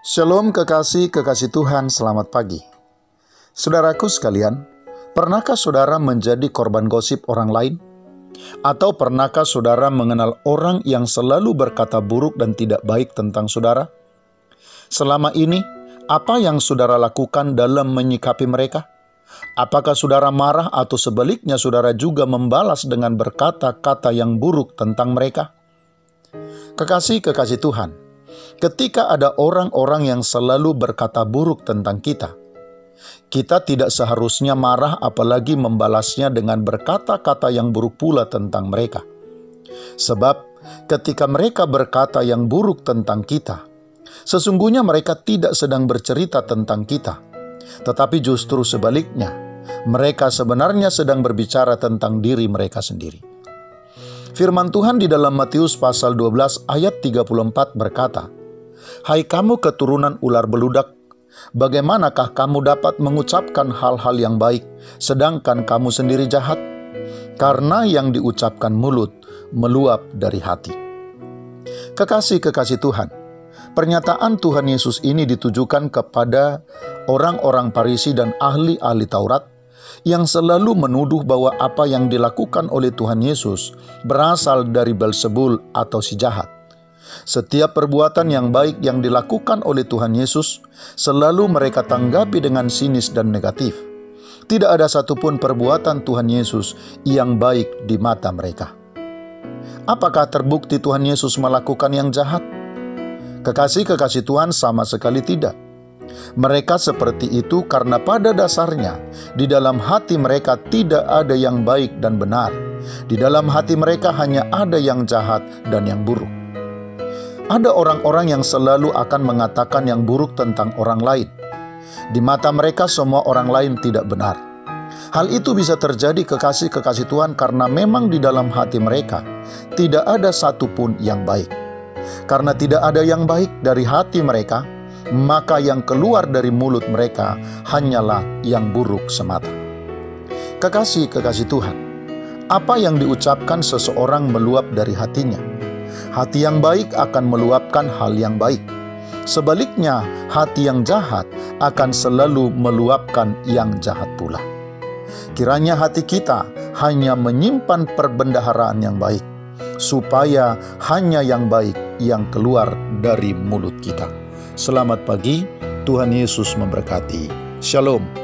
Shalom kekasih Tuhan, selamat pagi. Saudaraku sekalian, pernahkah saudara menjadi korban gosip orang lain? Atau pernahkah saudara mengenal orang yang selalu berkata buruk dan tidak baik tentang saudara? Selama ini, apa yang saudara lakukan dalam menyikapi mereka? Apakah saudara marah atau sebaliknya saudara juga membalas dengan berkata-kata yang buruk tentang mereka? Kekasih Tuhan, ketika ada orang-orang yang selalu berkata buruk tentang kita tidak seharusnya marah apalagi membalasnya dengan berkata-kata yang buruk pula tentang mereka. Sebab ketika mereka berkata yang buruk tentang kita, sesungguhnya mereka tidak sedang bercerita tentang kita, tetapi justru sebaliknya, mereka sebenarnya sedang berbicara tentang diri mereka sendiri. Firman Tuhan di dalam Matius pasal 12 ayat 34 berkata, "Hai kamu keturunan ular beludak, bagaimanakah kamu dapat mengucapkan hal-hal yang baik, sedangkan kamu sendiri jahat? Karena yang diucapkan mulut meluap dari hati." Kekasih Tuhan, pernyataan Tuhan Yesus ini ditujukan kepada orang-orang Farisi dan ahli-ahli Taurat yang selalu menuduh bahwa apa yang dilakukan oleh Tuhan Yesus berasal dari Beelzebul atau si jahat. Setiap perbuatan yang baik yang dilakukan oleh Tuhan Yesus selalu mereka tanggapi dengan sinis dan negatif. Tidak ada satupun perbuatan Tuhan Yesus yang baik di mata mereka. Apakah terbukti Tuhan Yesus melakukan yang jahat? Kekasih Tuhan, sama sekali tidak. Mereka seperti itu karena pada dasarnya di dalam hati mereka tidak ada yang baik dan benar. Di dalam hati mereka hanya ada yang jahat dan yang buruk. Ada orang-orang yang selalu akan mengatakan yang buruk tentang orang lain. Di mata mereka semua orang lain tidak benar. Hal itu bisa terjadi kekasih Tuhan karena memang di dalam hati mereka tidak ada satupun yang baik. Karena tidak ada yang baik dari hati mereka, maka yang keluar dari mulut mereka hanyalah yang buruk semata. Kekasih Tuhan, apa yang diucapkan seseorang meluap dari hatinya. Hati yang baik akan meluapkan hal yang baik. Sebaliknya, hati yang jahat akan selalu meluapkan yang jahat pula. Kiranya hati kita hanya menyimpan perbendaharaan yang baik, supaya hanya yang baik yang keluar dari mulut kita. Selamat pagi, Tuhan Yesus memberkati. Shalom.